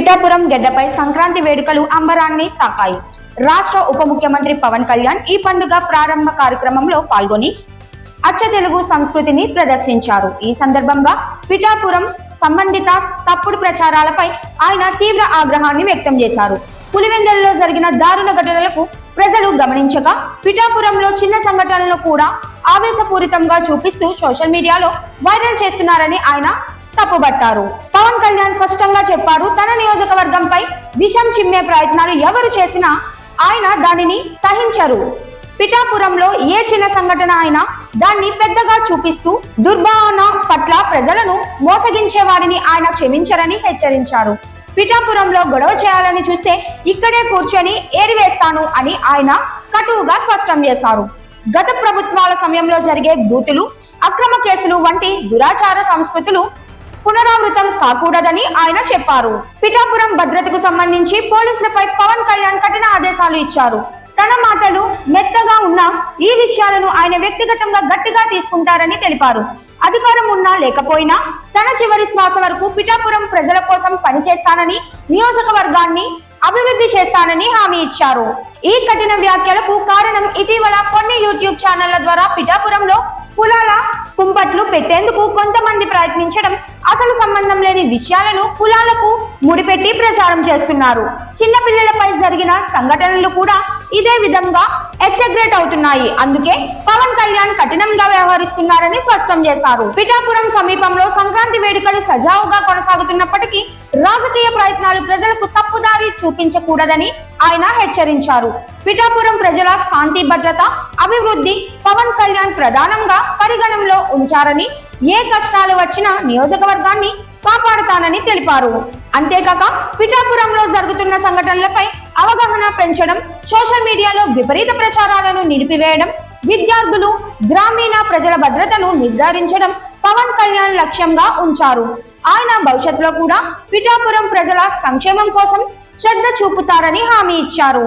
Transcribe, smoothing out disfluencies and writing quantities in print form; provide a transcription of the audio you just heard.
పిఠాపురం గెడ్డపై సంక్రాంతి వేడుకలు అంబరాన్ని తాకాయి. రాష్ట్ర ఉప ముఖ్యమంత్రి పవన్ కళ్యాణ్ ఈ పండుగ ప్రారంభ కార్యక్రమంలో పాల్గొని అచ్చ తెలుగు సంస్కృతిని ప్రదర్శించారు. ఈ సందర్భంగా పిఠాపురం సంబంధిత తప్పుడు ప్రచారాలపై ఆయన తీవ్ర ఆగ్రహాన్ని వ్యక్తం చేశారు. పులివెందులలో జరిగిన దారుణ ఘటనలకు ప్రజలు గమనించక పిఠాపురంలో చిన్న సంఘటనలను కూడా ఆవేశపూరితంగా చూపిస్తూ సోషల్ మీడియాలో వైరల్ చేస్తున్నారని ఆయన తప్పుబట్టారు. పవన్ కళ్యాణ్ స్పష్టంగా చెప్పారు, తన నియోజకవర్గంపై విషం చిమ్మే ప్రయత్నాలు ఎవరు చేసినా ఆయన దానిని సహించరు. పిఠాపురంలో ఏ చిన్న సంఘటన అయినా దాన్ని పెద్దగా చూపిస్తూ దుర్భావన పట్ల ప్రజలను మోసగించే వారిని ఆయన క్షమించరని హెచ్చరించారు. పిఠాపురంలో గొడవ చేయాలని చూస్తే ఇక్కడే కూర్చొని ఏరివేస్తాను అని ఆయన కటువుగా స్పష్టం చేశారు. గత ప్రభుత్వాల సమయంలో జరిగే బూతులు, అక్రమ కేసులు వంటి దురాచార సంస్కృతులు పునరావృతం కాకూడదని ఆయన చెప్పారు. పిఠాపురం భద్రతకు సంబంధించి పోలీసులపై పవన్ కళ్యాణ్ కఠిన ఆదేశాలు ఇచ్చారు. తన మాటలు మెత్తగా ఉన్న ఈ విషయాలను ఆయన వ్యక్తిగతంగా గట్టిగా తీసుకుంటారని తెలిపారు. అధికారం ఉన్నా లేకపోయినా తన చివరి శ్వాస వరకు పిఠాపురం ప్రజల కోసం పనిచేస్తానని, నియోజకవర్గాన్ని అభివృద్ధి చేస్తానని హామీ ఇచ్చారు. ఈ కఠిన వ్యాఖ్యలకు కారణం ఇటీవల కొన్ని యూట్యూబ్ ఛానళ్ల ద్వారా పిఠాపురంలో కులాల కుంపట్లు పెట్టేందుకు కొంతమంది ప్రయత్నించడం, అసలు సంబంధం లేని విషయాలను కులాలకు ముడిపెట్టి ప్రచారం చేస్తున్నారు. చిన్నపిల్లలపై జరిగిన సంఘటనలు కూడా ఇదే విధంగా ఎక్సగ్రేట్ అవుతున్నాయి. అందుకే పవన్ కళ్యాణ్ కఠినంగా వ్యవహరిస్తున్నారని స్పష్టం చేశారు. పిఠాపురం సమీపంలో సంక్రాంతి వేడుకలు సజావుగా కొనసాగుతున్నప్పటికీ రాజకీయ ప్రయత్నాలు ప్రజలకు తప్పుదారి చూపించకూడదని ఆయన హెచ్చరించారు. పిఠాపురం ప్రజల శాంతి భద్రత, అభివృద్ధి పవన్ కళ్యాణ్ ప్రధానంగా పరిగణనలో ఉంచారని, ఏ కష్టాలు వచ్చినా నియోజకవర్గాన్ని కాపాడుతానని తెలిపారు. అంతేకాక పిఠాపురంలో జరుగుతున్న సంఘటనలపై అవగాహన పెంచడం, సోషల్ మీడియాలో విపరీత ప్రచారాలను నిలిపివేయడం, విద్యార్థులు, గ్రామీణ ప్రజల భద్రతను నిర్ధారించడం పవన్ కళ్యాణ్ లక్ష్యంగా ఉంచారు. ఆయన భవిష్యత్తులో కూడా పిఠాపురం ప్రజల సంక్షేమం కోసం శ్రద్ధ చూపుతారని హామీ ఇచ్చారు.